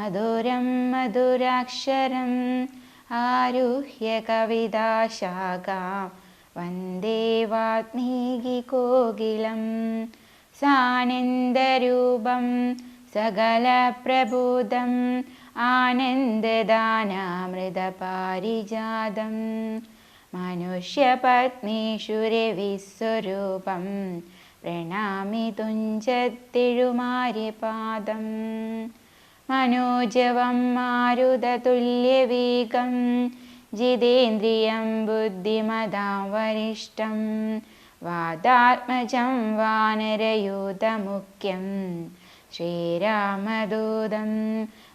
മധുരം മധുരാക്ഷരം ആരുഹ്യ കവിതാശാഖാം വന്ദേ വാത്മീകികോകിലം സാനന്ദരൂപം സകലപ്രബോധം ആനന്ദദാനാമൃതപാരിജാതം മനുഷ്യപത്നീഷുരവിസ്വരൂപം പ്രണാമി തുഞ്ചത്തിഴുമാര്യപാദം മനോജവം മാരുതതുല്യവേഗം ജിതേന്ദ്രിയം ബുദ്ധിമതാം വരിഷ്ഠം വാതാത്മജം വാനരയൂഥമുഖ്യം ശ്രീരാമദൂതം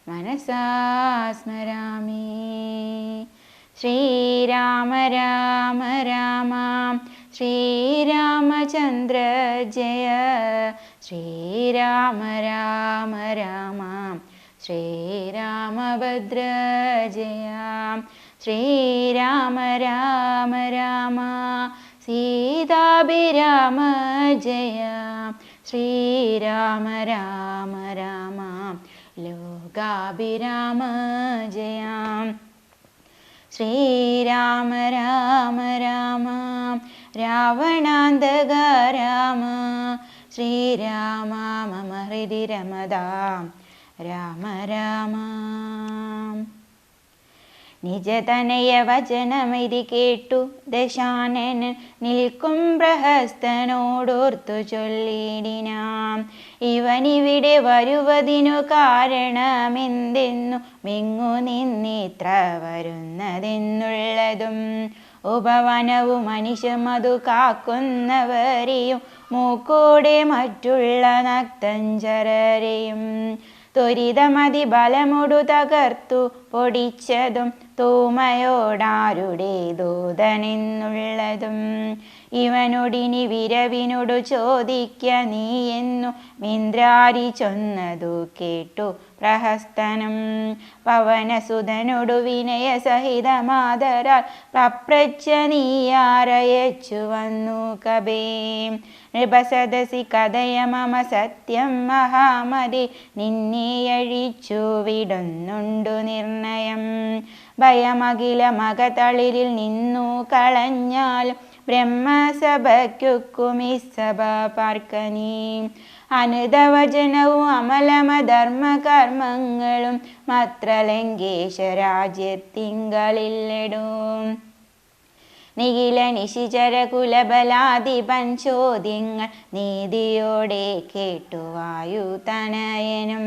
മനസാ സ്മരാമി. ശ്രീരാമ രാമ രാമ ശ്രീരാമചന്ദ്ര ജയ ശ്രീരാമ രാമ രാമ ശ്രീരാമഭദ്ര ജയ ശ്രീരാമ രാമ രാമ സീതാഭിരാമ ജയ ശ്രീരാമ രാമ രാമ ലോകാഭിരാമ ജയ ശ്രീരാമ രാമ രാമ രാവണാന്തക രാമ ശ്രീരാമ മമ ഹൃദി രമതാം രാമ രാമ. നിജതനയ വചനമിതി കേട്ടു ദശാനനൻ നിൽക്കും പ്രഹസ്തനോടോർത്തു ചൊല്ലിടിനാം, ഇവനിവിടെ വരുവതിനു കാരണമെന്തെന്നു മെങ്ങു നിന്നിത്ര വരുന്നതെന്നുള്ളതും ഉപവനവും മനുഷ്യമതു കാക്കുന്നവരെയും മൂക്കോടെ മറ്റുള്ള നക്തഞ്ചരരെയും ത്വരിതമതി ബലമൊടു തകർത്തു പൊടിച്ചതും തൂമയോടാരുടെ ദൂതനെന്നുള്ളതും ഇവനോടിനി വിരവിനോടു ചോദിക്ക നീ എന്നു മിന്ദ്രാരി ചൊന്നതു കേട്ടു പ്രഹസ്തനും പവനസുതനോടു വിനയ സഹിതമാതരാൽ പ്രപ്രച്ഛ നീയാരയച്ചു വന്നു കബേ. നൃപസദസി കഥയ മമ സത്യം മഹാമതി നിന്നെയഴിച്ചു വിടുന്നുണ്ടു നിർണയം. ഭയമകില മകതളിരിൽ നിന്നു കളഞ്ഞാലും ബ്രഹ്മസഭയ്ക്കൊക്കുമി സഭ പാർക്കനീ. അനുദവചനവും അമലമധർമ്മകർമ്മങ്ങളും മാത്ര ലങ്കേശ രാജ്യത്തിങ്കളിലിടും. നിഖില നിശിചര കുലബലാധിപൻ ചോദ്യങ്ങൾ നീതിയോടെ കേട്ടു വായുതനയനും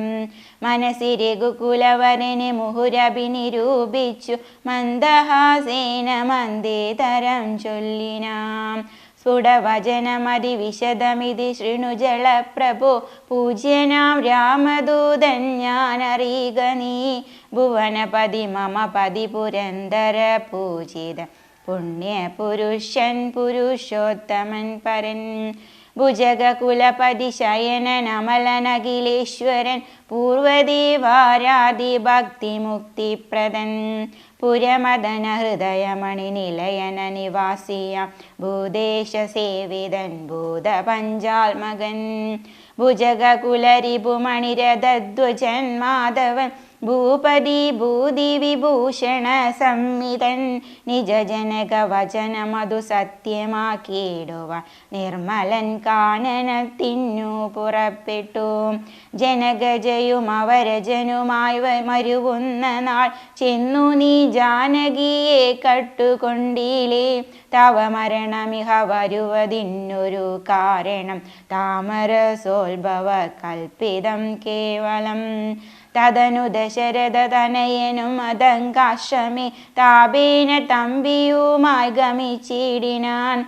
മനസ്സിരഘുകുലവരനെ മുഹുരഭിനിരൂപിച്ചു മന്ദഹാസേന മന്ദേതരം ചൊല്ലിനാം. സ്ഫുടവചനമതി വിശദമിതി ശൃണുജള പ്രഭോ പൂജ്യനാം രാമദൂതൻ ഞാനറിയുക നീ. ഭുവനപതി മമ പതി പുരന്തര പൂജിത പുണ്യപുരുഷൻ പുരുഷോത്തമൻ പരൻ ഭുജഗകുലപതി ശയനൻ അമലനഖിലേശ്വരൻ പൂർവദേവാരാധി ഭക്തിമുക്തിപ്രദൻ പുരമദന ഹൃദയമണി നിലയന നിവാസിയ ഭൂദേശ സേവിതൻ ഭൂതപഞ്ചാത്മകൻ ഭുജഗകുലരിപുമണിരഥധ്വജൻ മാധവൻ ഭൂപതി ഭൂതി വിഭൂഷണ സംമിതൻ നിജജനക വചനമതു സത്യമാക്കിയിടുവാൻ നിർമ്മലൻ കാനനത്തിനു പുറപ്പെട്ടു. ജനകജയും അവരജനുമായി മരുവുന്ന നാൾ ചെന്നു നീ ജാനകിയെ കട്ടുകൊണ്ടിലേ. തവ മരണമിഹ വരുവതിനൊരു കാരണം താമരസോത്ഭവ കൽപ്പിതം കേവലം. തദനു ദശരഥ തനയനും അതങ്കാശ്രമേ താപേന തമ്പിയുമായി ഗമിച്ചിടിനാൻ.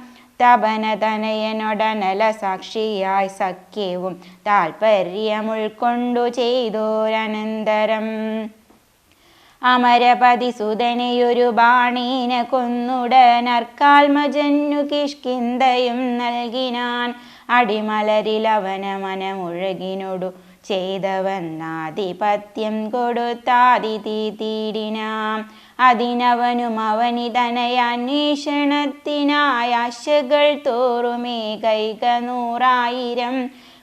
തപന തനയനൊടനല സാക്ഷിയായി സഖ്യവും താൽപര്യമുൾക്കൊണ്ടു ചെയ്തോരനന്തരം അമരപതി സുതനെയൊരു ബാണീന കൊന്നുടനർക്കാൽമജന്നു കിഷ്കിന്ധയും നൽകിനാൻ. അടിമലരിലവന മനമുഴകിനോടു ചെയ്തവന്നാധിപത്യം കൊടുത്താതി തീതീടിനാം. അതിനവനും അവനിതനയ അന്വേഷണത്തിനായി ആശകൾ തോറുമേ കൈക 100,000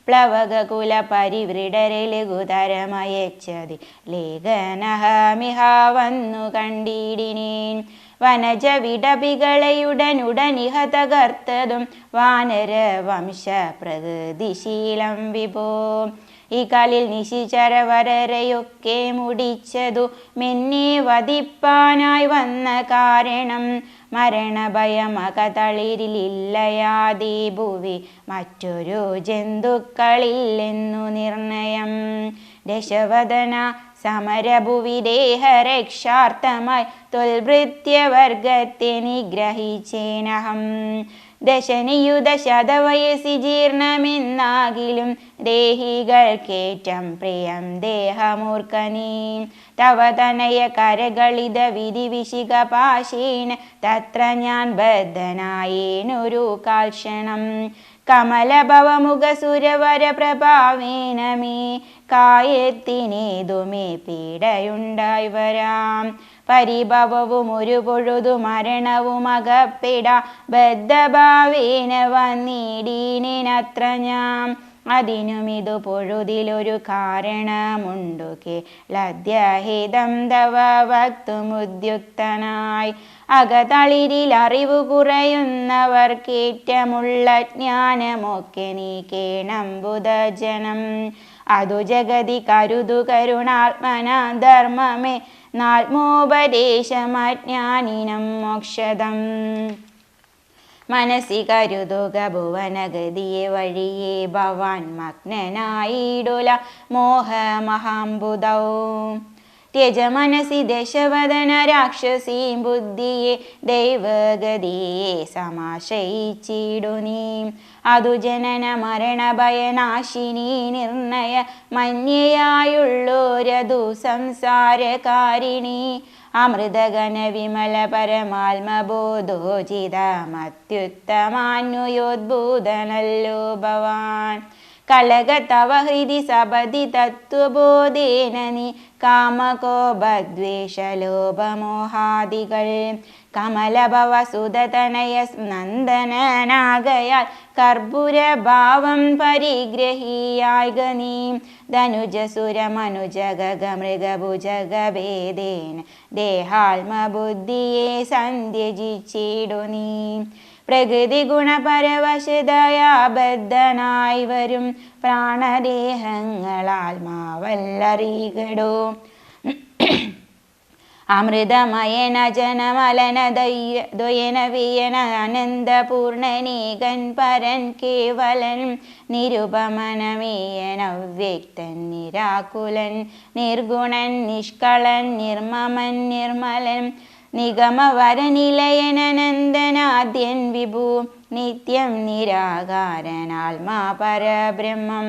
പ്ലവകകുല പരിവൃഢരെ ലഘുതരമയച്ചതി ലേഖനഹമിഹ വന്നു കണ്ടിടിനേൻ. വനജ വിടപികളയുടനുടനിഹ തകർത്തതും വാനര വംശ പ്രകൃതിശീലം വിഭോ. ഈ കാലിൽ നിശിചരവരരെയൊക്കെ മുടിച്ചതു മെന്നെ വധിപ്പാനായി വന്ന കാരണം മരണഭയമകതളിരിലില്ലയാദീ ഭുവി മറ്റൊരു ജന്തുക്കളില്ലെന്നു നിർണയം. ദശവദന സമരഭുവി ദേഹരക്ഷാർത്ഥമായി തൊൽഭൃത്യവർഗത്തെ നിഗ്രഹിച്ചേനഹം. ദശനിയുത ശതവയസി ജീർണമെന്നാകിലും ദേഹികൾക്കേറ്റം പ്രിയം ദേഹമൂർഖനീ. തവ തനയ കരകളിത വിധിവിശിക പാശേന തത്ര ഞാൻ ബദ്ധനായേനൊരു കാൽക്ഷണം. കമലഭവമുഖസുരവര പ്രഭാവേന മേ കായത്തിനേതുമേ പീഡയുണ്ടായി വരാം. പരിഭവവും ഒരു പൊഴുതു മരണവും അകപ്പെടാ ബദ്ധഭാവേന വന്നിടീനത്ര ഞാൻ. അതിനുമിതു പൊഴുതിലൊരു കാരണമുണ്ടു കേളദ്യഹിതം തവ വക്തുമുദ്യുക്തനായി. അകതളിരിൽ അറിവു കുറയുന്നവർക്കേറ്റമുള്ള ജ്ഞാനമൊക്കെ നീ കേണംബുധജനം. അതു ജഗതി കരുതു കരുണാത്മന ധർമ്മമേ നാത്മോപദേശമജ്ഞാനിനം മോക്ഷദം. മനസ്സി കരുതുക ഭുവനഗതിയെ വഴിയെ ഭവാൻ മഗ്നനായിടുല മോഹമഹാംബുധൗ. ത്യജ മനസി ദശവദന രാക്ഷസീം ബുദ്ധിയെ ദൈവഗതിയെ സമാശയിച്ചിടു നീ. അതു ജനന മരണ ഭയനാശിനി നിർണയ മന്യയായുള്ളോരതു സംസാരകാരിണി. അമൃതഗണ വിമല പരമാത്മബോധോചിതമത്യുത്തമാന്വയോദ്ഭൂതനല്ലോ ഭവാൻ. കലക തവ ഹൃദി സപതി തത്വബോധേന നീ കാമകോപദ്വേഷലോഭമോഹാദികൾ. കമലഭവ സുതതനയ നന്ദനാകയാൽ കർപ്പൂരഭാവം പരിഗ്രഹിയായ നീ. ധനുജസുരമനുജഗമൃഗഭുജഗഭേദേന ദേഹാത്മബുദ്ധിയെ സന്ധ്യജിച്ചിടു നീ. പ്രകൃതി ഗുണപരവശതയാബദ്ധനായി വരും പ്രാണദേഹങ്ങളാത്മാവല്ലറികടോ. അമൃതമയന ജനമലന ദ്വയന വിയന അനന്തപൂർണനേകൻ പരൻ കേവലൻ നിരുപമനമേയൻ അവ്യക്തൻ നിരാകുലൻ നിർഗുണൻ നിഷ്കളൻ നിർമ്മമൻ നിർമ്മലൻ നിഗമവരനിലയനനന്ദനാദ്യൻ വിഭു നിത്യം നിരാകാരനാത്മാ പരബ്രഹ്മം.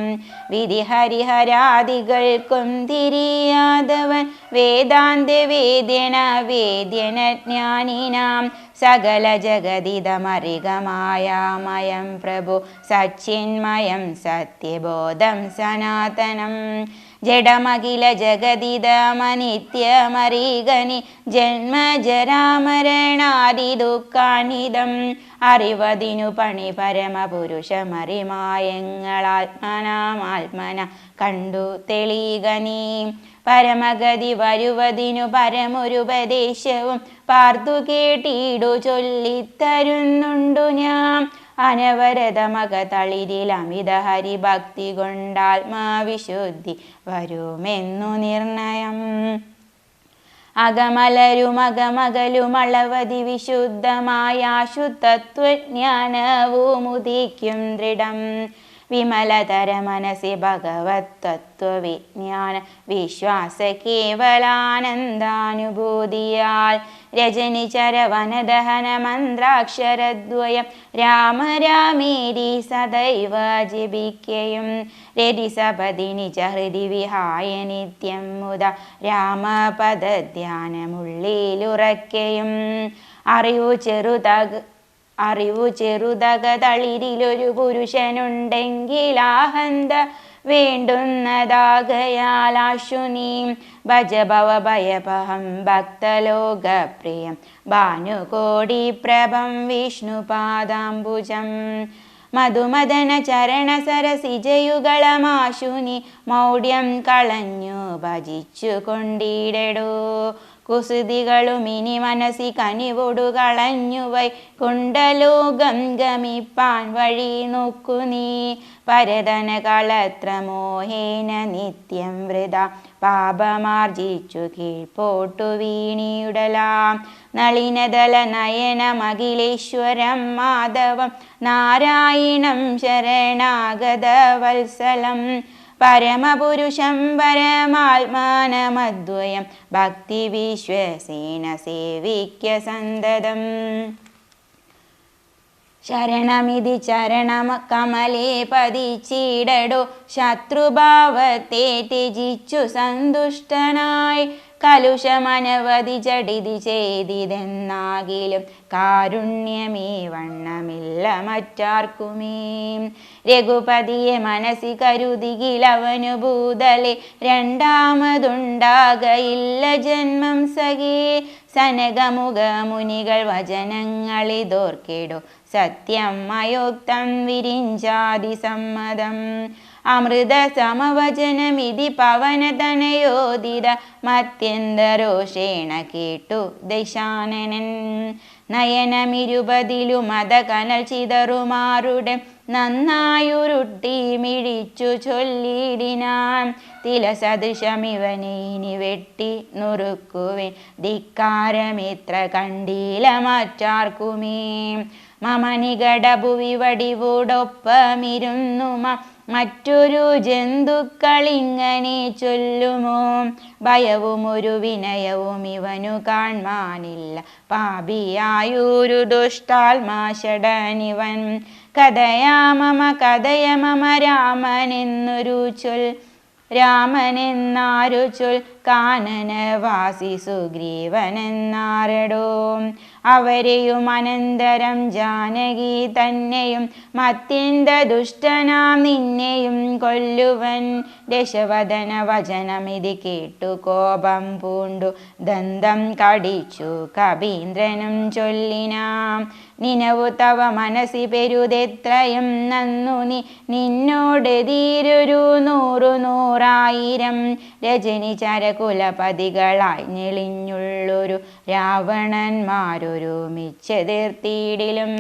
വിധി ഹരിഹരാദികൾക്കും തിരിയാതവൻ വേദാന്ത വേദ്യന വേദ്യന ജ്ഞാനിനാം. സകല ജഗതിതമറികമായാമയം പ്രഭു സച്ചിന്മയം സത്യബോധം സനാതനം. ജഡമഖില ജഗതിതമനിത്യമറികനി ജന്മജരാമരണാദി ദുഃഖാനിതം. അറിവതിനു പണി പരമപുരുഷമറിമായങ്ങളാത്മനാമാത്മന കണ്ടു തെളികനീ. പരമഗതി വരുവതിനു പരമൊരുപദേശവും പാർത്തു കേട്ടിടു ചൊല്ലിത്തരുന്നുണ്ടു ഞാൻ. അനവരതമക തളിരിൽ അമിത ഹരിഭക്തി കൊണ്ടാത്മാവിശുദ്ധി വരുമെന്നു നിർണയം. അകമലരുമകമകലുമളവതി വിശുദ്ധമായാശു തത്വജ്ഞാനവുമുദിക്കും ദൃഢം. വിമലതര മനസി ഭഗവത് തത്വവിജ്ഞാന വിശ്വാസ കേവലാനന്ദാനുഭൂതിയാൽ രജനി ചരവനദഹന മന്ത്രാക്ഷരദ്വയം രാമ രാമേരി സദൈവ ജപിക്കയും. രതിസപതി നിജ ഹൃദി വിഹായ നിത്യം മുത രാമപദധ്യാനമുള്ളിലുറക്കയും. അറിവു ചെറുതക തളിരിലൊരു പുരുഷനുണ്ടെങ്കിലാഹന്ത വേണ്ടുന്നതാകയാലാശു നീ. ഭജഭവ ഭയപഹം ഭക്തലോകപ്രിയം ഭാനുകോടി പ്രഭം വിഷ്ണുപാദാംബുജം. മധുമദന ചരണ സരസിജയുകളമാശുനി മൗഢ്യം കളഞ്ഞു ഭജിച്ചു കൊണ്ടിടടോ. കുസൃതികളും ഇനി മനസ്സി കനിവൊടു കളഞ്ഞുവൈ കുണ്ടലോകം ഗമിപ്പാൻ വഴി നോക്കു നീ. പരതന കളത്ര മോഹേന നിത്യം വൃത പാപമാർജിച്ചു കീഴ്പോട്ടു വീണിയുടലാം. നളിനദല നയനമഖിലേശ്വരം മാധവം നാരായണം ശരണാഗത വത്സലം. പരമപുരുഷം പരമാത്മാനമദ്വയം ഭക്തി വിശ്വസേന സേവിക്യ സന്തതം. ശരണമിതി ചരണം കമലേ പതിച്ചിടടോ. ശത്രുഭാവത്തെ ത്യജിച്ചു സന്തുഷ്ടനായി കലുഷമനവധി ചടിതി ചെയ്തിതെന്നാകിലും കാരുണ്യമേ വണ്ണമില്ല മറ്റാർക്കുമേ. രഘുപതിയെ മനസ്സി കരുതികിലവനു ഭൂതലെ രണ്ടാമതുണ്ടാകയില്ല ജന്മം സഖേ. സനകമുഖ മുനികൾ വചനങ്ങളിതോർക്കിടോ സത്യം മയോക്തം വിരിഞ്ചാതി സമ്മതം. അമൃത സമവചനമിതി പവനതനയോദിത മത്യന്തരോഷേണ കേട്ടു ദശാനനൻ. നയനമിരുപതിലു മത കനൽ ചിതറുമാരുടെ നന്നായുരുട്ടി മിഴിച്ചു ചൊല്ലിടിനാൻ. തിലസദൃശമിവനെ ഇനി വെട്ടി നുറുക്കുവേൻ ധിക്കാരമിത്ര കണ്ടീല മറ്റാർക്കുമേ. മമ നികടഭുവി വടിവോടൊപ്പമിരുന്നു മറ്റൊരു ജന്തുക്കളിങ്ങനെ ചൊല്ലുമോ. ഭയവും ഒരു വിനയവും ഇവനു കാൺമാനില്ല പാപിയായൊരു ദുഷ്ടാത്മാഷടനിവൻ. കഥയാ മമ കഥയ മമ രാമനെന്നൊരു ചൊൽ രാമനെന്നാരു ചൊൽ കാനനവാസി സുഗ്രീവനെന്നാരടോ. അവരെയും അനന്തരം ജാനകി തന്നെയും മത്യന്ത ദുഷ്ടനാം നിന്നെയും കൊല്ലുവൻ. ദശവദന വചനമിതി കേട്ടു കോപം പൂണ്ടു ദന്തം കടിച്ചു കപീന്ദ്രനും ചൊല്ലിനാം. നിനവു തവ മനസ്സി പെരുതെത്രയും നന്നു നിന്നോടെതിരൊരു 100,000 രജനി ചരകുലപതികളായി ഞെളിഞ്ഞുള്ളൊരു രാവണന്മാരൊരുമിച്ചെതിർത്തിയിടിലും.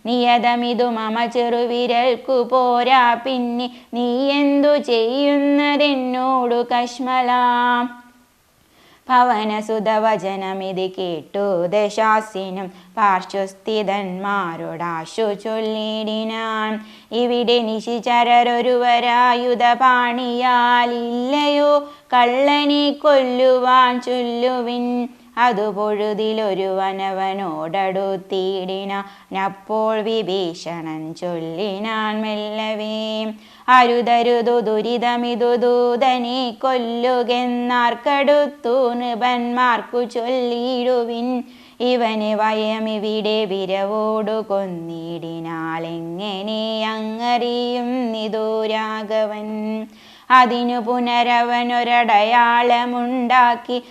നിയതമിതു മമ ചെറുവിരൽക്കു പോരാ പിന്നെ നീ എന്തു ചെയ്യുന്നതെന്നോടു കശ്മലാം. പവനസുതവചനമിതി കേട്ടു ദശാസ്യനും പാർശ്വസ്ഥിതന്മാരോടാശു ചൊല്ലിടിനാൻ. ഇവിടെ നിശിചരരൊരുവരായുധ പാണിയാലില്ലയോ കള്ളനെ കൊല്ലുവാൻ ചൊല്ലുവിൻ. അതു പൊഴുതിലൊരുവനവനോടടുത്തിടിനാൻ. വിഭീഷണൻ ചൊല്ലിനാൻ മെല്ലവേ. അരുതരുതു ദുരിതമിതു ദൂതനെ കൊല്ലുകെന്നാർക്കടുത്തു നൃപന്മാർക്കു ചൊല്ലിടുവിൻ. ഇവനെ വയമിവിടെ വിരവോടു കൊന്നിടിനാലെങ്ങനെ അങ്ങറിയും നിതു രാഘവൻ. അതിനു പുനരവനൊരടയാളമുണ്ടാക്കി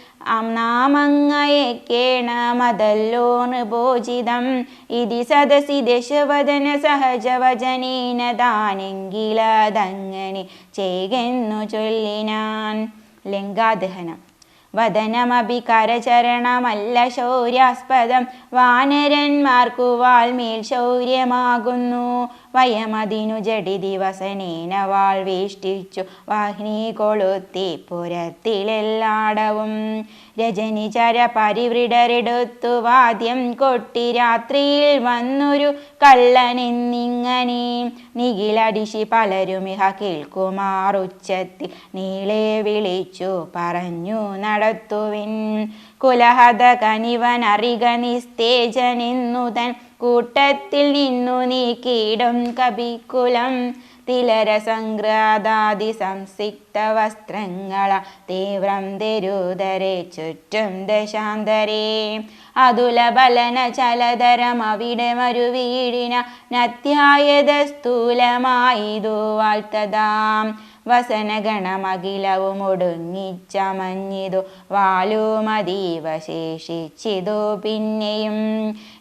നാമങ്ങയക്കേണമതല്ലോ നൃപോചിതം. ഇതി സദസി ദശവദന സഹജവചനേന താനെങ്കിലതങ്ങനെ ചെയ്കെന്നു ചൊല്ലിനാൻ. ലങ്കാദഹനം. വദനമഭി കരചരണമല്ല ശൗര്യാസ്പദം വാനരന്മാർക്കു വാൾമേൽ ശൗര്യമാകുന്നു. വയമതിനു ജഡി ദിവസനേന വാൾ വേഷ്ടിച്ചു വാഗ്നി കൊളുത്തി പുരത്തിലെല്ലാടവും. രജനി ചര പരിവൃഢരെടുത്തു വാദ്യം കൊട്ടി രാത്രിയിൽ വന്നൊരു കള്ളനെന്നിങ്ങനെ. നിഖിലടിശി പലരുമിഹ കേൾക്കുമാറുച്ചത്തിൽ നീളെ വിളിച്ചു പറഞ്ഞു നടത്തുവിൻ. കുലഹത കനിവൻ അറിക നിസ്തേജനെന്നു തൻ കൂട്ടത്തിൽ നിന്നു നീക്കിയിടും കപിക്കുലം. തിലര സംഘ്രാതാദി സംസിക്ത വസ്ത്രങ്ങള തീവ്രം തെരുതരെ ചുറ്റും ദശാന്തരേ. അതുലബലന ചലതരം അവിടെ മരുവീടിന നത്യായത സ്ഥൂലമായിതു വാഴ്ത്തതാം. വസനഗണമഖിലവും ഒടുങ്ങിച്ചമഞ്ഞിതു വാലുമതീവ ശേഷിച്ചിതു പിന്നെയും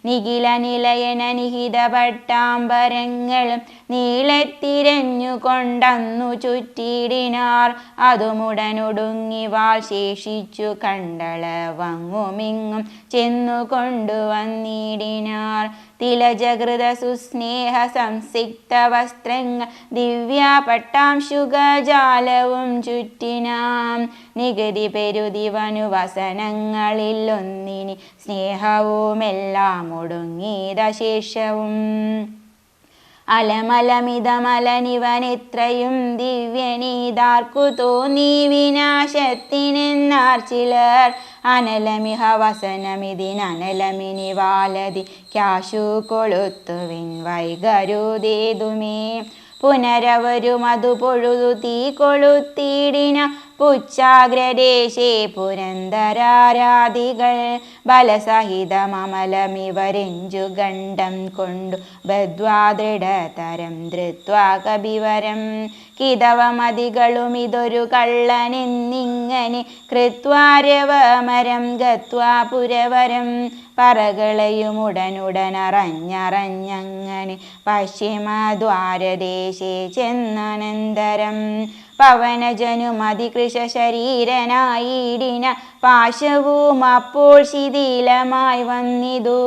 നിഖില നിലയന നിഹിത പട്ടാംബരങ്ങളും നീളത്തിരഞ്ഞു കൊണ്ടന്നു ചുറ്റിടിനാർ അതുമുടനൊടുങ്ങി വാൾ ശേഷിച്ചു കണ്ടളവങ്ങുമിങ്ങും ചെന്നു കൊണ്ടുവന്നിടിനാർ തിലജകൃത സുസ്നേഹ സംസിക്ത വസ്ത്രങ്ങൾ ദിവ്യ പട്ടാംശുകജാലവും ചുറ്റിനാം നികുതി പെരുതിവനു വസനങ്ങളിൽ ഒന്നിനി സ്നേഹവുമെല്ലാം ഒടുങ്ങിയത ശേഷവും അലമലമിതമലനിവനെത്രയും ദിവ്യനീതാർക്കു തോന്നി വിനാശത്തിനെന്നാർ ചിലർ അനലമിഹ വസനമിതിനനലമിനി വാലതി ക്യാശു കൊളുത്തുവിൻ വൈകരുതേതുമേ പുനരവരും അതു പൊഴുതു തീ കൊളുത്തിടിന പുച്ഛാഗ്രദേശേ പുരന്തരാരാധികൾ ബലസഹിതമലമിവരെഞ്ചു ഗണ്ഡം കൊണ്ടു ബദ്ധ്വാദൃഢതരം ധൃത്വാ കപിവരം കിതവമതികളും ഇതൊരു കള്ളനെന്നിങ്ങനെ കൃത്വാരവമരം ഗത്വാ പുരവരം പറകളയുമുടനുടനറിഞ്ഞറിഞ്ഞങ്ങനെ പശ്ചിമദ്വാരദേശേ ചെന്നനന്തരം പവനജനുമതികൃശ ശരീരനായിടിന പാശവും അപ്പോൾ ശിഥിലമായി വന്നിതു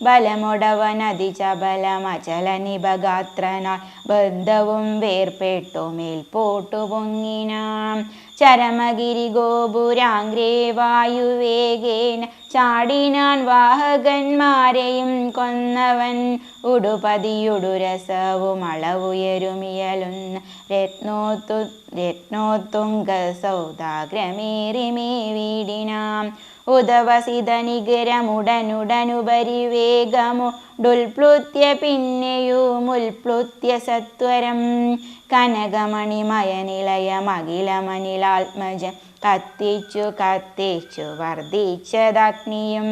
ബലമൊടവനതി ചബലമചല നിഭഗാത്രനായി ബന്ധവും വേർപെട്ടു മേൽപോട്ടു പൊങ്ങിനാം ചരമഗിരി ഗോപുരാഗ്രേ വായുവേഗേന ചാടിനാൻ വാഹകന്മാരെയും കൊന്നവൻ ഉടുപതിയുടു രസവും അളവുയരുമിയലുന്ന രത്നോത്തുംഗ സൗദാഗ്രമേറിമേ വീടിനാം ഉദവസിത നിഗരമുടനുടനുപരി വേഗമുടുൽപ്ലുത്യ പിന്നെയുമുൽപ്ലുത്യ സത്വരം കനകമണിമയ നിലയമഖിലമനിലാത്മജൻ കത്തിച്ചു വർദ്ധിച്ചതഗ്നിയും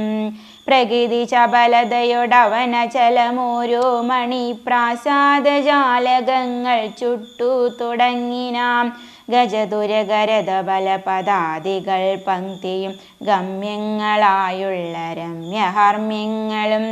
പ്രകൃതി ചപലതയോടവനചലമോരോ മണിപ്രാസാദജാലകങ്ങൾ ചുട്ടു തുടങ്ങിനാം ഗജതുരകരത ബലപദാദികൾ പങ്ക്തിയും ഗമ്യങ്ങളായുള്ള രമ്യഹർമ്മ്യങ്ങളും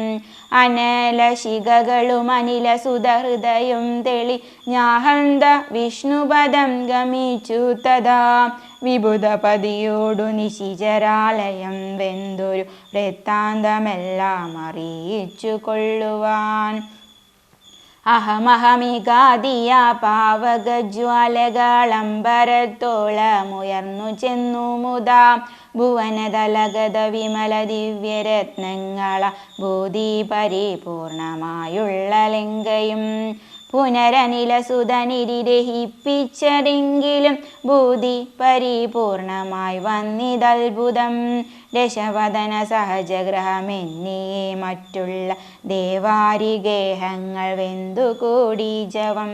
അനലശിഖകളും അനിലസുതഹൃദയും തെളി ഞാഹന്ത വിഷ്ണുപദം ഗമിച്ചു തഥാ വിബുധപതിയോടു നിശിചരാലയം വെന്തൊരു വൃത്താന്തമെല്ലാം അറിയിച്ചു കൊള്ളുവാൻ അഹമഹമികാദിയ പാവകജ്വാലകളമ്പരത്തോളമുയർന്നു ചെന്നു മുതാ ഭുവനതലഗത വിമല ദിവ്യരത്നങ്ങള ഭൂതി പരിപൂർണമായുള്ള ലങ്കയും പുനരനിലസുതനിരിഹിപ്പിച്ചതെങ്കിലും ഭൂതി പരിപൂർണമായി വന്നിതത്ഭുതം ദശവദന സഹജഗ്രഹമെന്നീ മറ്റുള്ള ദേവാരിഗേഹങ്ങൾ വെന്തുകൂടി ജവം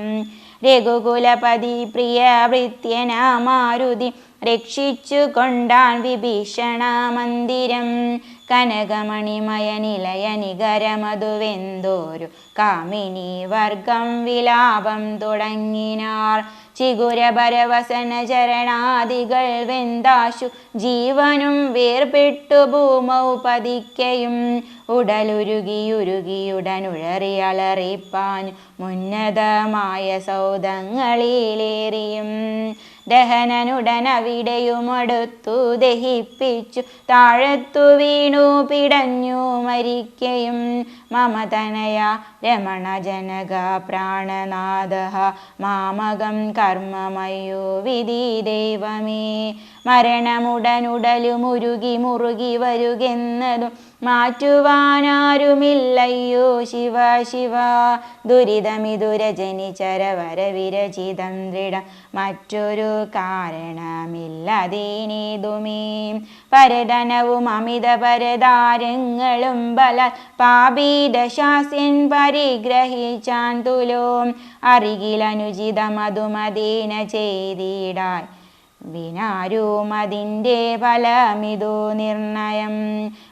രഘുകുലപതി പ്രിയ ഭൃത്യനാമാരുതി രക്ഷിച്ചു കൊണ്ടാൻ വിഭീഷണ മന്ദിരം കനകമണിമയ നിലയ നികരമതുവെന്തോരു കാമിനി വർഗം വിലാപം തുടങ്ങിനാർ ചിഗുരഭരവസന ചരണാദികൾ വെന്താശു ജീവനും വേർപെട്ടു ഭൂമൗ പതിക്കയും ഉടലുരുകിയുരുകിയുടനുഴറിയലറിപ്പാൻ മുന്നതമായ സൗധങ്ങളിലേറിയും ദഹനനുടനവിടെയുമടുത്തു ദഹിപ്പിച്ചു താഴത്തു വീണു പിടഞ്ഞു മരിക്കയും മമതനയ രമണ ജനക പ്രാണനാഥ മാമകം കർമ്മമയോ വിധി ദൈവമേ മരണമുടനുടലുമുരുകി മുറുകി വരുകെന്നതും മാറ്റുവാനാരുമില്ലയ്യോ ശിവ ശിവ ദുരിതമിതുരജനി ചരവരവിരചിതം ദൃഢം മറ്റൊരു കാരണമില്ലതേനേതുമേ പരധനവും അമിത പരതാരങ്ങളും ബല പാപീദശാസ്യൻ പരിഗ്രഹിച്ചാൻ തുലോം അറികിലനുചിതമതുമതേന ചെയ്തിടാൻ വിനാരുമതിൻ്റെ ഫലമിതു നിർണയം.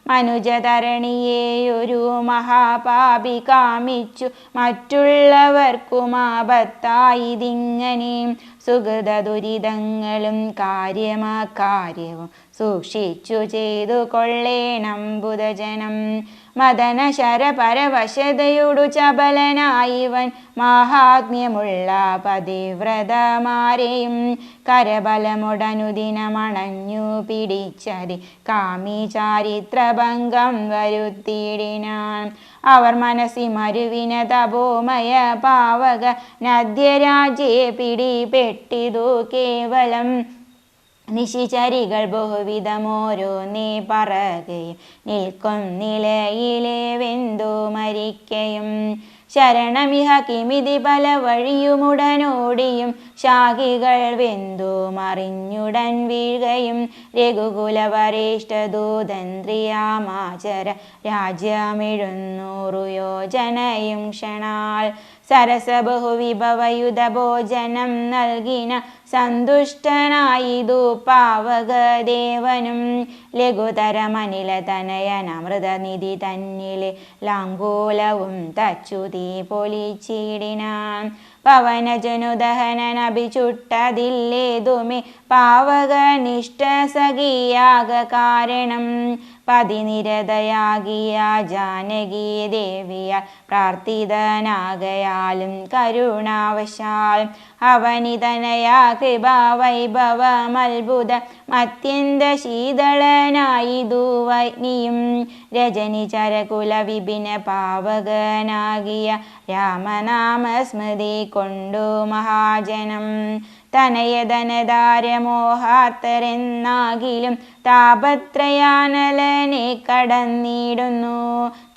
മനുജതരണിയെയൊരു മഹാപാപി കാമിച്ചു മറ്റുള്ളവർക്കുമാപത്തായിതിങ്ങനെ. സുഹൃത ദുരിതങ്ങളും കാര്യമകാര്യവും സൂക്ഷിച്ചു ചെയ്തു കൊള്ളേണം ബുധജനം. മദന ശരപരവശതയോടു ചപലനായിവൻ മാഹാത്മ്യമുള്ള പതിവ്രതമാരെയും കരബലമുടനുദിനമണഞ്ഞു പിടിച്ചതി കാമി ചാരിത്രഭംഗം വരുത്തിയിടിനാൻ. അവർ മനസ്സി മരുവിന തപോമയ പാവക നദ്യരാജ്യേ പിടിപെട്ടിതു കേവലം. നിശിചരികൾ ബഹുവിധമോരോന്നേ പറകയും നിൽക്കും നിലയിലെ വെന്തു മരിക്കയും. ശരണമിഹ കിമിതി പല വഴിയുമുടനോടിയും ശാഖികൾ വെന്തു മറിഞ്ഞുടൻ വീഴുകയും. രഘുകുലവരേഷ്ഠദൂതന്ത്രിയാമാചര രാജ്യമെഴുന്നൂറു യോജനയും ക്ഷണാൽ. സരസബഹുവിഭവയുധ ഭോജനം നൽകിന സന്തുഷ്ടനായിതു പാവകദേവനും. ലഘുതരമനില തനയനമൃതനിധി തന്നിലെ ലാങ്കൂലവും തച്ചു തീ പൊലിച്ചിടിനാൻ. പവനജനുദഹനനഭിചുട്ടതില്ലേതുമേ പാവകനിഷ്ഠ സഖിയാക കാരണം. പതിനിരതയാകിയ ജാനകി ദേവിയാൽ പ്രാർത്ഥിതനാകയാലും കരുണാവശാൽ അവനിതനയാ കൃപാവൈഭവമത്ഭുത അത്യന്ത ശീതളനായിതു വൈനിയും. രജനി ചരകുല വിപിന പാവകനാകിയ രാമനാമസ്മൃതി കൊണ്ടു മഹാജനം. തനയധനധാരമോഹാർത്തരെന്നാകിലും താപത്രയാനലനെ കടന്നിടുന്നു.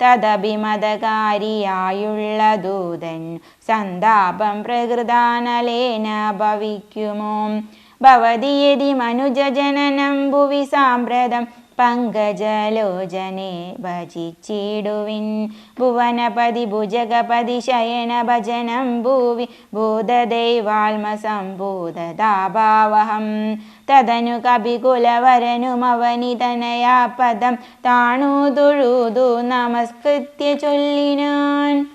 തദഭിമതകാരിയായുള്ള ദൂതൻ സന്താപം പ്രകൃതാനലേന ഭവിക്കുമോ. ഭവതി യതി മനുജജനനം ഭുവി സാമ്പ്രതം പങ്കജലോചനെ ഭജിച്ചിടുവിൻ. ഭുവനപതി ഭുജഗപതി ശയന ഭജനം ഭൂവി ഭൂതദൈവാത്മസംഭൂതതാഭാവഹം. തദനു കപികുലവരനുമവനിതനയാ പദം താണു തൊഴുതു നമസ്കൃത്യ ചൊല്ലിനാൻ.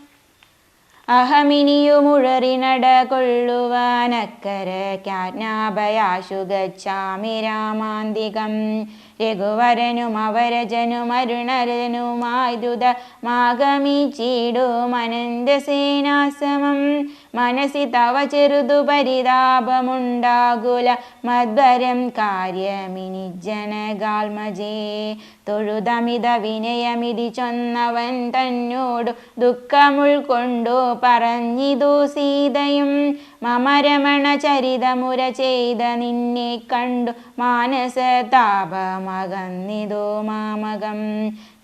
അഹമിനിയുമുഴറിനട കൊള്ളുവാനക്കരക്കാജ്ഞാഭയാശു ഗച്ഛാമി രാമാന്തികം. രഘുവരനുമവരജനുമരുണരനുമായുധമാഗമിച്ചിടുമനന്തസേനാസമം. മനസി തവ ചെറുതു പരിതാപമുണ്ടാകുല മദ്വരം കാര്യമിനി ജനകാൽമജേ. തൊഴുതമിത വിനയമിതി ചൊന്നവൻ തന്നോടു ദുഃഖമുൾക്കൊണ്ടു പറഞ്ഞിതു സീതയും. മമരമണ ചരിതമുര ചെയ്ത നിന്നെ കണ്ടു മാനസതാപമകന്നിതു മാമകം.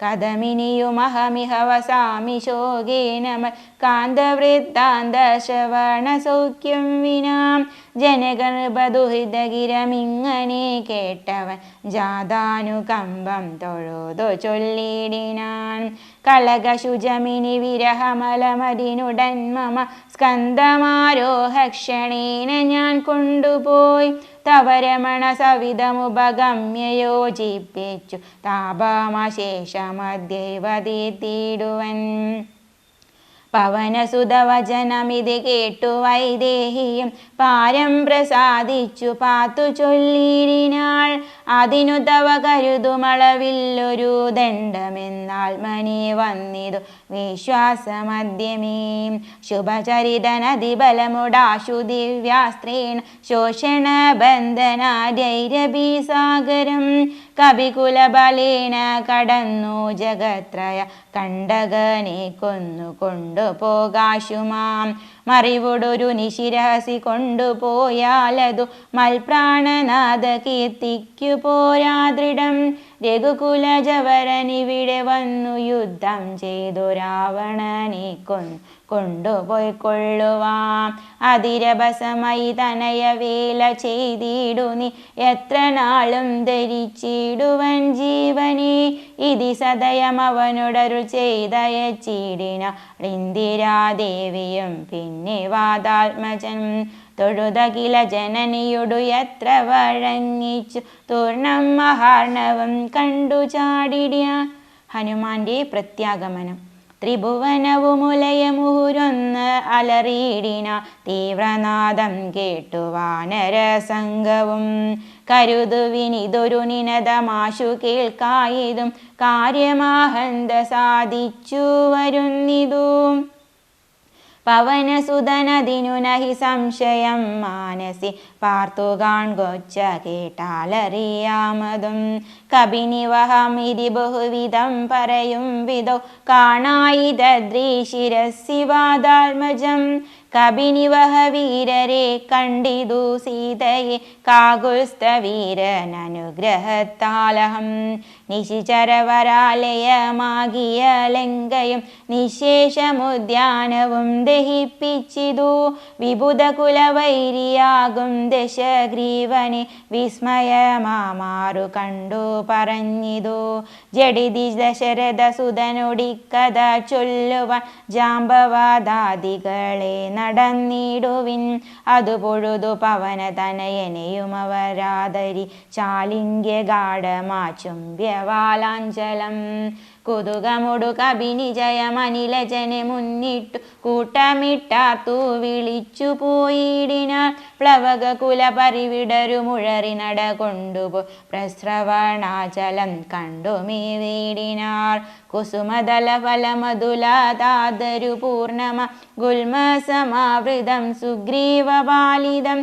കഥമിനിയുമഹമിഹ വസാമി ശോകേന കാന്തവൃത്താന്ത ശ്രവണ സൗഖ്യം വിനാം. ജനഗർഭദുഹിതഗിരമിങ്ങനെ കേട്ടവൻ ജാതാനുകമ്പം തൊഴുതു ചൊല്ലിടിനാൻ. കളകശുജമിനി വിരഹമലമതിനുടൻ മമ സ്കന്ധമാരോഹക്ഷണേന ഞാൻ കൊണ്ടുപോയി. തവരമണ സവിധമുപഗമ്യ യോജിപ്പിച്ചു താപമശേഷമദ്യവതീത്തിടുവൻ. പവനസുതവചനമിത് കേട്ടു വൈദേഹിയും പാരം പ്രസാദിച്ചു പാത്തു ചൊല്ലിടിനാൾ. അതിനു തവ കരുതുമളവില്ലൊരു ദണ്ഡമെന്നാൽമനി വന്നിതു വിശ്വാസമദ്യമേ. ശുഭചരിതനതിബലമുടാശു ദിവ്യാസ്ത്രീണ ശോഷണ ബന്ധനാര്യഭീസാഗരം. കപികുലബലേന കടന്നു ജഗത്രയ കണ്ടകനെ കൊന്നു കൊണ്ടുപോകാശുമാം. മറിവൊടൊരു നിശിരഹസി കൊണ്ടുപോയാലതു മൽപ്രാണനാഥ കീർത്തിക്കു പോരാദൃഢം. രഘുകുലജവരനിവിടെ വന്നു യുദ്ധം ചെയ്തു രാവണനെ കൊണ്ടുപോയിക്കൊള്ളുവാം. അതിരഭസമായി തനയവേല ചെയ്തിടു നീ എത്ര നാളും ധരിച്ചിടുവൻ ജീവനെ. ഇതി സദയം അവനോടരുൾ ചെയ്തയച്ചിടിന ഇന്ദിരാദേവിയും പിന്നെ വാതാത്മജൻ. തൊഴുതകില ജനനിയൊടു എത്ര വഴങ്ങിച്ചു തൂർണം മഹാർണവം കണ്ടു ചാടിടിയാൻ. ഹനുമാന്റെ പ്രത്യാഗമനം. ത്രിഭുവനവുമുലയമുഹുരൊന്ന് അലറിയിടിന തീവ്രനാദം കേട്ടു വാനരസംഘവും. കരുതുവിനിതൊരു നിനദമാശു കേൾക്കായതും കാര്യമാഹന്ത സാധിച്ചു വരുന്നിതു. പവനസുതനതിനു നഹി സംശയം മാനസി പാർത്തു കാൺകൊച്ച കേട്ടാലറിയാമതും. കപിനിവഹമിതി ബഹുവിധം പറയും വിധോ കാണായിതദ്രീശിരസിവാദാത്മജം. കപിനിവഹ വീരരെ കണ്ടിതു സീതയെ കാകുൽസ്ഥവീരനനുഗ്രഹത്താലഹം. നിശിചരവരാലയമാകിയ ലങ്കയും നിശേഷമുദ്യാനവും ദഹിപ്പിച്ചിതു. വിബുധകുലവൈരിയാകും ദശഗ്രീവനെ വിസ്മയമാമാറു കണ്ടു പറഞ്ഞിതു. ജഡിതി ദശരഥസുതനൊടിക്കഥ ചൊല്ലുവാൻ ജാമ്പവാദാദികളെ നടന്നിടുവിൻ. അതു പൊഴുതു പവനതനയനെയും അവരാദരി ചാലിംഗ്യ ഗാഢമാ ചുംബ്യവാലാഞ്ചലം. കുതുകമൊടു കപിനി ജയമനിലജനെ മുന്നിട്ടു കൂട്ടമിട്ടാർത്തു വിളിച്ചു പോയിടിനാൾ. പ്ലവക കുല പരിവിടരു മുഴറി നട കൊണ്ടുപോ പ്രസ്രവണാചലം കണ്ടുമേ വീടിനാർ. കുസുമദല ഫലമധുലതാദരു പൂർണമ ഗുൽമസമാവൃതം സുഗ്രീവപാലിതം.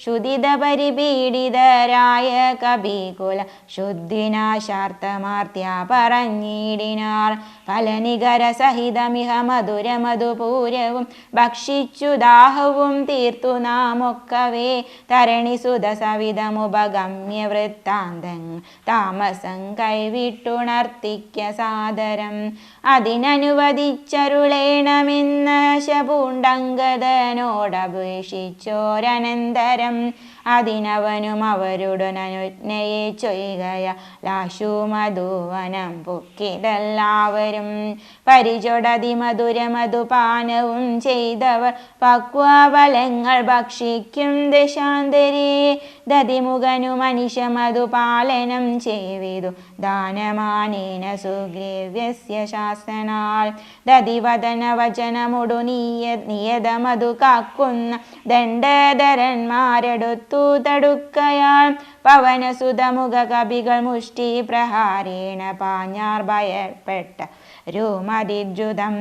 ശുദിത പരിപീഡിതരായ കപികുല ശുദ്ധിനാശാർത്ഥമാർത്യ പറഞ്ഞിടിനാർ. ഫലനികര സഹിതമിഹ മധുര മധുപൂരവും ഭക്ഷിച്ചു ദാഹവും തീർത്തു നാമൊക്കവേ. തരണി സുത സവിധമുപഗമ്യ വൃത്താന്തങ്ങൾ താമസം കൈവിട്ടുണർത്തിക്ക സാദരം. അതിനനുവദിച്ചരുളേണമെന്ന ശപൂണ്ടങ്കദനോടപേക്ഷിച്ചോരനന്തരം. അതിനവനും അവരുടനുജ്ഞയെ ചൊയ്കയാലാശു മധുവനം പൊക്കിതെല്ലാവരും. പരിചൊടതി മധുര മധുപാനവും ചെയ്തവർ പക്വഫലങ്ങൾ ഭക്ഷിക്കും ദശാന്തരേ. ദതിമുഖനു മനിഷ മധുപാലനം ചെയ്വിതു ദാനമാനേന സുഗ്രീവ്യസ്യ ശാസനാൽ. ദതിവദന വചനമൊടു നിയതമധു കാക്കുന്ന ദണ്ഡധരന്മാരെടുത്തു തടുക്കയാൽ. പവനസുതമുഖ കപികൾ മുഷ്ടി പ്രഹാരേണ പാഞ്ഞാർ ഭയപ്പെട്ട രുമതിദ്രുതം.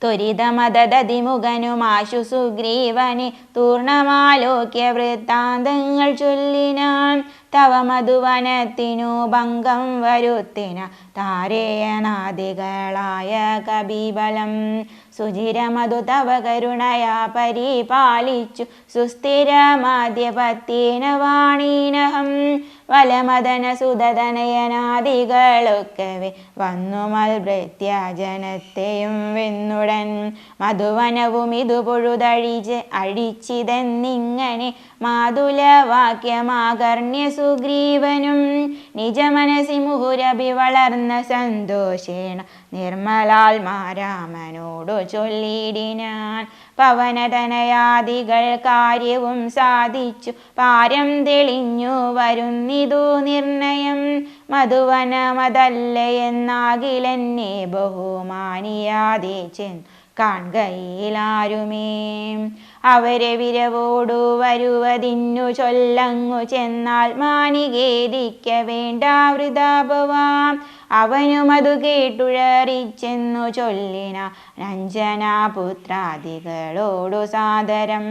ത്വരിതമദതിമുഖനുമാശു സുഗ്രീവനെ തൂർണമാലോക്യ വൃത്താന്തങ്ങൾ ചൊല്ലിനാൻ. തവ മധുവനത്തിനു ഭംഗം വരുത്തിന താരേയനാദികളായ കപിബലം. സുചിരമധു തവ കരുണയാ പരിപാലിച്ചു സുസ്ഥിരമാദ്യപത്യേന വാണീനഹം. വലമദന സുതനയനാദികളൊക്കവെ വന്നുമൽഭൃത്യ ജനത്തെയും വെന്നുടൻ. മധുവനവും ഇതു പൊഴുതഴിച്ചിതെന്നിങ്ങനെ മാതുലവാക്യമാകർണ്യ സുഗ്രീവനും. നിജമനസി മുഹുരഭി വളർന്ന സന്തോഷേണ നിർമ്മലാത്മാരാമനോടു ചൊല്ലിടിനാൻ. പവനതനയാദികൾ കാര്യവും സാധിച്ചു പാരം തെളിഞ്ഞു വരുന്നിതു നിർണയം. മധുവനമതല്ലയെന്നാകിലെന്നെ ബഹുമാനിയാതെ ചെന്ന് കാൺകയിലാരുമേ. അവരെ വിരവോടു വരുവതിന്നു ചൊല്ലങ്ങു ചെന്നാൽ മാനികേരിക്ക വേണ്ട വൃഥാഭവാം. അവനും അതു കേട്ടുഴറിച്ചെന്നു ചൊല്ലിന അഞ്ജനാപുത്രാദികളോടു സാദരം.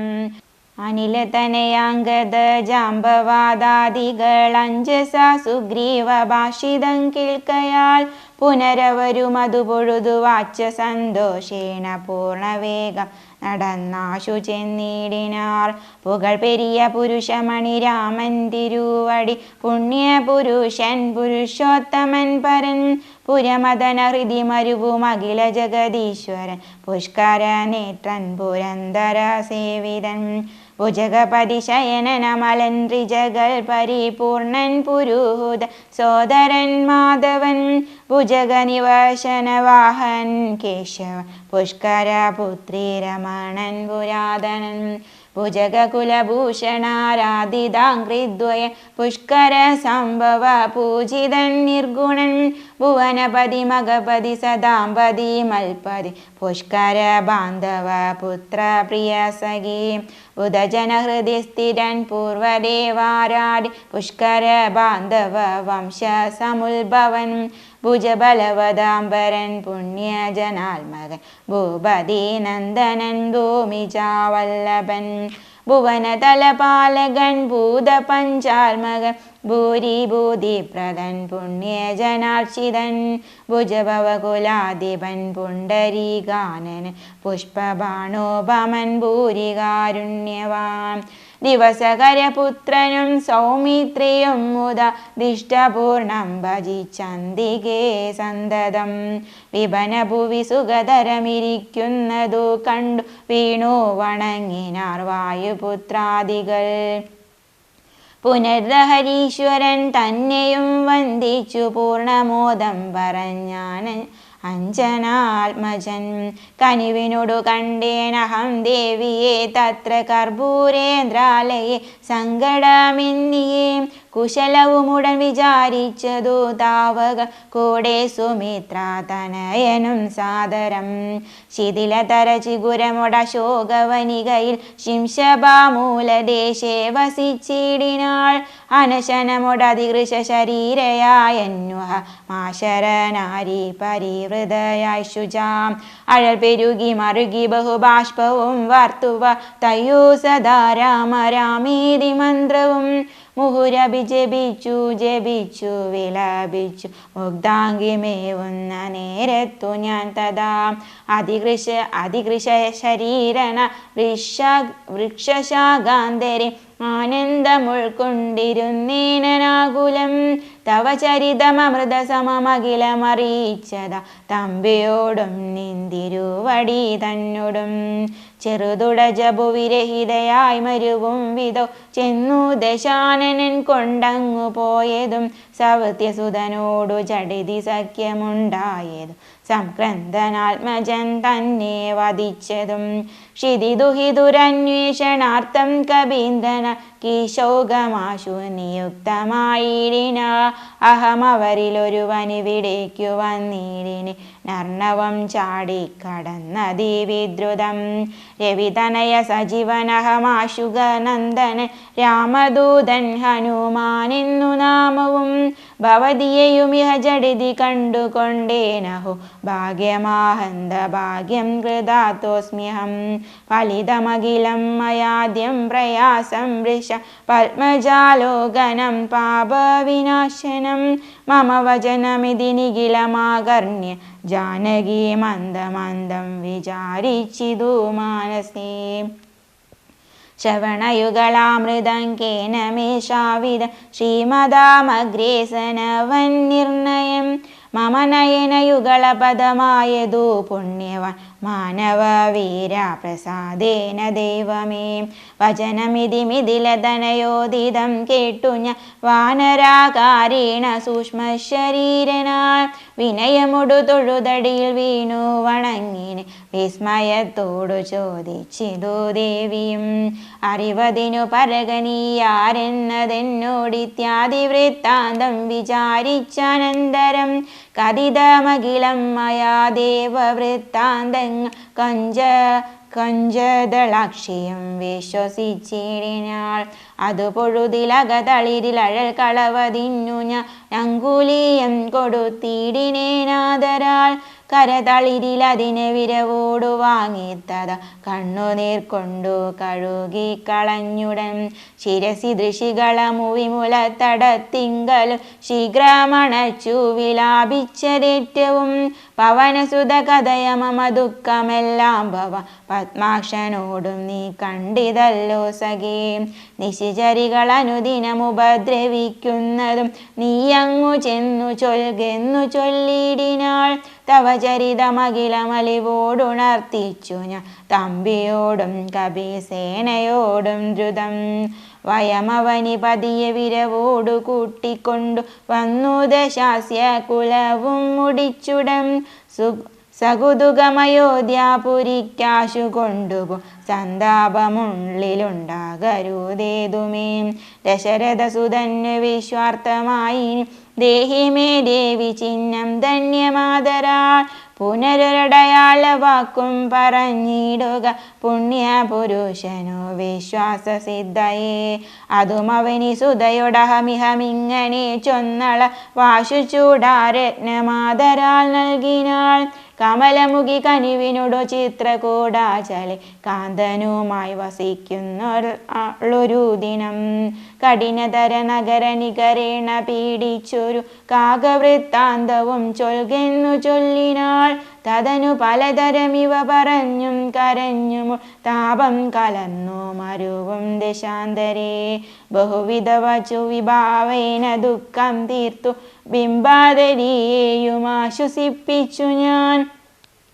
അനിലതനയാംഗത ജാമ്പവാദാദികൾ അഞ്ജസ സുഗ്രീവ ഭാഷിതം കേൾക്കയാൽ. പുനരവരും അതു പൊഴുതു വാച്ച സന്തോഷേണ പൂർണവേഗം നടന്നാശു ചെന്നിടിനാർ. പുകൾ പെരിയ പുരുഷമണി രാമൻ തിരുവടി പുണ്യപുരുഷൻ പുരുഷോത്തമൻ പരൻ. പുരമദന ഹൃദി മരുവും അഖില ജഗദീശ്വരൻ പുഷ്കര നേത്രൻ പുരന്തര സേവിതൻ. ഭുജഗപതി ശയനനമലൻ ത്രിജഗൽ പരിപൂർണൻ പുരുഹൂത സോദരൻ മാധവൻ ഭുജഗനിവശനവാഹൻ കേശവ പുഷ്കരപുത്രി രമണൻ പുരാതനൻ ഭുജഗകുലഭൂഷണാരാധിതാംഘ്രിദ്വയ പുഷ്കര സംഭവ പൂജിതൻ നിർഗുണൻ ഭുവനപതി മഗപതി സദാംപതി മൽപതി പുഷ്കര ബാന്ധവ പുത്ര പ്രിയ സഖി ബുധജനഹൃദി സ്ഥിരൻ പൂർവദേവാരാടി പുഷ്കര ബാന്ധവ വംശ സമുത്ഭവൻ ഭുജബലവദാംബരൻ പുണ്യജനാത്മകൻ ഭൂപതി നന്ദനൻ ഭൂമിജാവല്ലഭൻ ഭുവനതലപാലകൻ ഭൂതപഞ്ചാത്മകൻ ഭൂരിഭൂതിപ്രദൻ പുണ്യജനാർച്ചിതൻ ഭുജഭവകുലാധിപൻ പുണ്ടരീകാനൻ പുഷ്പബാണോപമൻ ഭൂരികാരുണ്യവാൻ ദിവസകരപുത്രനും സൗമിത്രിയും മുത ദിഷ്ടപൂർണം ഭജിച്ചന്തികേ സന്തതം വിപനഭുവി സുഖതരമിരിക്കുന്നതു കണ്ടു വീണു വണങ്ങിനാർ വായുപുത്രാദികൾ പുനർഹരീശ്വരൻ തന്നെയും വന്ദിച്ചു പൂർണമോദം പറഞ്ഞാൻ അഞ്ജനാത്മജൻ കനിവിനോടു കണ്ടേനഹം ദേവിയെ തത്ര കർപ്പൂരേന്ദ്രാലയെ സങ്കടമെന്നിയേ കുശലവുമുടൻ വിചാരിച്ചതു താവക കൂടെ സുമിത്ര തനയനും സാദരം ശിഥിലതര ചിഗുരമുട ശോകവനികയിൽ ശിംശബാമൂലദേശേ വസിച്ചിടിനാൾ അനശനമുടധികൃശ ശരീരയായന്വഹ മാശരനാരി പരിവൃതയായി ശുചാം അഴൽ പെരുകി മറുകി ബഹുബാഷ്പവും വാർത്തുവ തയ്യോ സദാ രാമ രാമേതി മന്ത്രവും മുഹുരഭിജപിച്ചു ജപിച്ചു വിലപിച്ചു മുഗ്ധാംഗിമേവുന്ന നേരത്തു ഞാൻ തഥാ അധികൃശ ശരീരണ വൃക്ഷശാഖാന്തരെ ആനന്ദമുൾക്കൊണ്ടിരുന്നേനാകുലം തവ ചരിതമൃത സമമഖിലമറിയിച്ചത തമ്പിയോടും നിന്തിരുവടി തന്നോടും ചെറുതുട ജപുവിരഹിതയായി മരുവും വിധോ ചെന്നു ദശാനനൻ കൊണ്ടങ്ങു പോയതും സവത്യസുതനോടു ചടിതി സഖ്യമുണ്ടായതും സംക്രന്ദനാത്മജൻ തന്നെ വധിച്ചതും ക്ഷിതിദുഹിതുരന്വേഷണാർത്ഥം കബീന്ദന കീശോകമാശു നിയുക്തമായിടിന അഹമവരിലൊരുവനിവിടേക്കു വന്നിടിനി നർണവം ചാടിക്കടന്നതി വിദ്രുതം രവിതനയ സജീവനഹമാശുഗനന്ദനൻ രാമദൂതൻ ഹനുമാനെന്നു നാമവും ഭവതിയെയുമിഹ ജഡിതി കണ്ടുകൊണ്ടേനഹു ഭാഗ്യമാഹന്ത ഭാഗ്യം കൃതാത്തോസ്മ്യഹം ഫലിതമഖിലം മയാദ്യം പ്രയാസം വൃഷ പത്മജാലോകനം പാപവിനാശനം മമ വചനമിതി നിഖിലമാകർണ്യ ജാനകി മന്ദമന്ദം വിചാരിച്ചിതു മാനസേ ശ്രവണയുഗളാമൃതങ്കേന മേഷാവിധ ശ്രീമദാമഗ്രേസനവൻ നിർണയം മമ നയനയുഗളപദമായതു പുണ്യവാൻ മാനവവീര പ്രസാദേന ദൈവമേ വചനമിതി മിഥിലതനയോദിതം കേട്ടു ഞാൻ വാനരാകാരീണ സൂക്ഷ്മശരീരനാൽ വിനയമൊടു തൊഴുതടിയിൽ വീണു വണങ്ങിന് വിസ്മയത്തോടു ചോദിച്ചിതു ദേവിയും അറിവതിനു പരകനീയാരെന്നതെന്നോടിത്യാദി വൃത്താന്തം വിചാരിച്ചനന്തരം കഥിതമഖിലം മയാ ദേവവൃത്താന്തങ്ങൾ കഞ്ചദളാക്ഷിയും വിശ്വസിച്ചിടിനാൾ അതു പൊഴുതിലകതളിരിലഴൽ കളവതിന്നു ഞാൻ അങ്കുലീയം കൊടുത്തിടിനേനാദരാൽ കരതളിരിലതിനെ വിരവോടു വാങ്ങിത്തത കണ്ണുനീർ കൊണ്ടു കഴുകിക്കളഞ്ഞുടൻ ശിരസി ദൃശികളമുവിമുലത്തടത്തിങ്കലും ശീഘ്രമണച്ചു വിലാപിച്ചതേറ്റവും പവനസുത കഥയ മമ ദുഃഖമെല്ലാം ഭവ പത്മാക്ഷനോടും നീ കണ്ടിതല്ലോ സഖേ. നിശിചരികൾ അനുദിനമുപദ്രവിക്കുന്നതും നീയങ്ങു ചെന്നു ചൊൽകെന്നു ചൊല്ലിടിനാൾ. തവ ചരിതമഖിലമലിവോടുണർത്തിച്ചു ഞാൻ തമ്പിയോടും കപിസേനയോടും ദ്രുതം. വയമവനി പതിയെ വിരവോടു കൂട്ടിക്കൊണ്ടു വന്നു ദശാസ്യ കുലവും മുടിച്ചുടൻ. സകുതുകമയോധ്യാപുരിക്കാശു കൊണ്ടുപോ സന്താപമുള്ളിലുണ്ടാകരുതേതുമേ. ദശരഥസുതന് വിശ്വാർത്ഥമായി ദേഹി മേ ദേവി ചിഹ്നം ധന്യമാതരാൾ. പുനരൊരടയാള വാക്കും പറഞ്ഞിടുക പുണ്യപുരുഷനു വിശ്വാസസിദ്ധയേ. അതും അവനി സുതയൊടഹമിഹമിങ്ങനെ ചൊന്നള വാശു ചൂടാരത്നമാതരാൾ നൽകിനാൾ. കമലമുഖി കനിവിനോടു ചിത്രകൂടാചലെ കാന്തനുമായി വസിക്കുന്നൊരു ദിനം. കഠിനതര നഗര നികരേണ പീഡിച്ചൊരു കാകവൃത്താന്തവും ചൊൽകെന്നു ചൊല്ലിനാൾ. തതനു പലതരമിവ പറഞ്ഞും കരഞ്ഞും താപം കലർന്നു മരുവും ദേശാന്തരേ. ബഹുവിധ വചു വിഭാവേന ദുഃഖം തീർത്തു ബിംബാദരിയെയും ആശ്വസിപ്പിച്ചു ഞാൻ.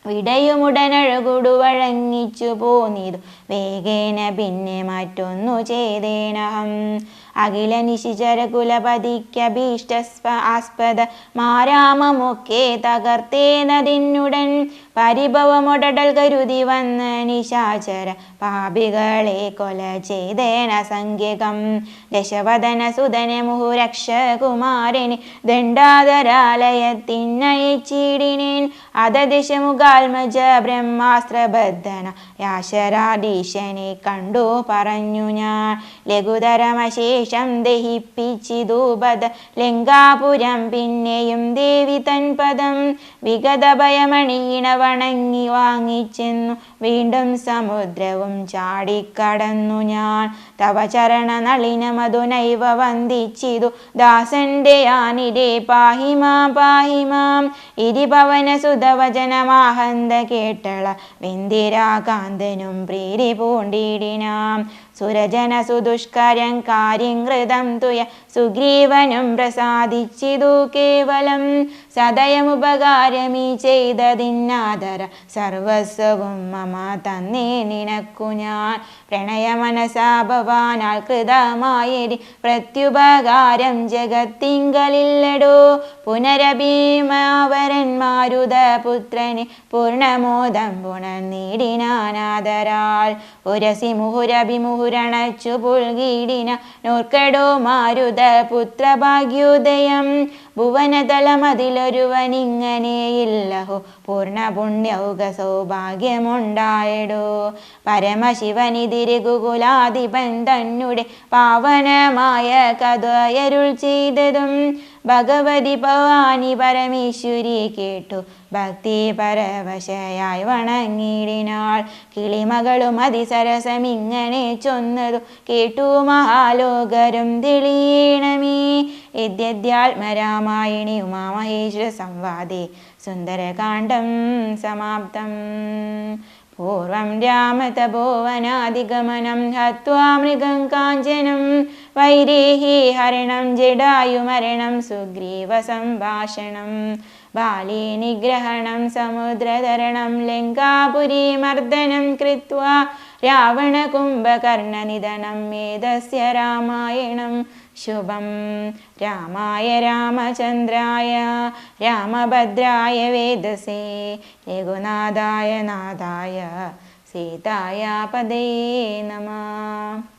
വിടയുമുടനഴകുടു വഴങ്ങിച്ചു പോന്നിതു വേഗേന പിന്നെ മറ്റൊന്നു ചെയ്തേനഹം. അഖില നിശിചര കുലപതിക്കഭീഷ്ടസ്പ മാരാമമൊക്കെ തകർത്തേനതിനുടൻ. പരിഭവമൊടൽ കരുതി വന്ന നിശാചര പാപികളെ കൊല ചെയ്തേന സംഖ്യകം. ദശവദന സുതന മുഹുരക്ഷകുമാരനെ ദണ്ഡാധരാലയത്തിനയച്ചിടിനേൻ. അധദിശമുഖാത്മജ ബ്രഹ്മാസ്ത്രബദ്ധന യാശരാധീശനെ കണ്ടു പറഞ്ഞു ഞാൻ. ലഘുതരമശേഷം ദഹിപ്പിച്ചിതൂപത ലങ്കാപുരം പിന്നെയും ദേവി തൻ പദം. വിഗത ഭയമണീണ വണങ്ങി വാങ്ങിച്ചെന്നു വീണ്ടും സമുദ്രവും ചാടിക്കടന്നു ഞാൻ. തവ ചരണ നളിനമധുനൈവ വന്ദിച്ചിതു ദാസന്റെ യാനിരേ പാഹിമാം പാഹിമാം. ഇരിപവന സുതവചനമാഹന്ത കേട്ടള വെന്തിരാകാന്തനും പ്രീതി പൂണ്ടിടിനാം. സുരജന സുദുഷ്കരം കാര്യം കൃതം തുയ സുഗ്രീവനും പ്രസാദിച്ചിതു കേവലം. സദയമുപകാരമീ ചെയ്തതിന്നാദര സർവസ്വവും മമ തന്നേ നിനക്കു ഞാൻ. പ്രണയമനസാ ഭവാനാൽ കൃതമായരി പ്രത്യുപകാരം ജഗത്തിങ്കലില്ലടോ. പുനരഭീമാവരന്മാരുതപുത്രന് പൂർണ്ണമോദം പുണർനീടിനാനാദരാൽ. ഉരസി മുഹുരഭിമുഹുരണച്ചു പുൽകീടിന നോർക്കടോ മാരുത പുത്രഭാഗ്യോദയം. ഭുവനതലമതിലൊരുവനിങ്ങനെയില്ലഹോ പൂർണ്ണ പുണ്യൗക സൗഭാഗ്യമുണ്ടായടോ. പരമശിവനിതിരി ഗുകുലാധിപൻ തന്നെ പാവനമായ കഥയരുൾ ചെയ്തതും ഭഗവതി ഭവാനി പരമേശ്വരി കേട്ടു ഭക്തി പരവശയായി വണങ്ങിടിനാൾ. കിളിമകളും അതിസരസമിങ്ങനെ ചൊന്നതു കേട്ടു മഹാലോകരും തെളിയണമേ. യദ്യാത്മരാമായണി ഉമാമഹേശ്വര സംവാദേ സുന്ദരകാണ്ഡം സമാപ്തം. പൂർവം രാമതപോവനാദിഗമനം ഹത്വാ മൃഗം കാഞ്ചനം വൈദേഹി ഹരണം ജടായുമരണം സുഗ്രീവ സംഭാഷണം. ബാലീ നിഗ്രഹണം സമുദ്രതരണം ലങ്കാപുരീ മർദ്ദനം കൃത്വാ രാവണകുംഭകർണനിധനം ഏതസ്യ രാമായണം ശുഭം. രാമായ രാമചന്ദ്രായ രാമഭദ്രായ വേദസേ രഘുനാഥായ നാഥായ സീതായ പദേ നമഃ.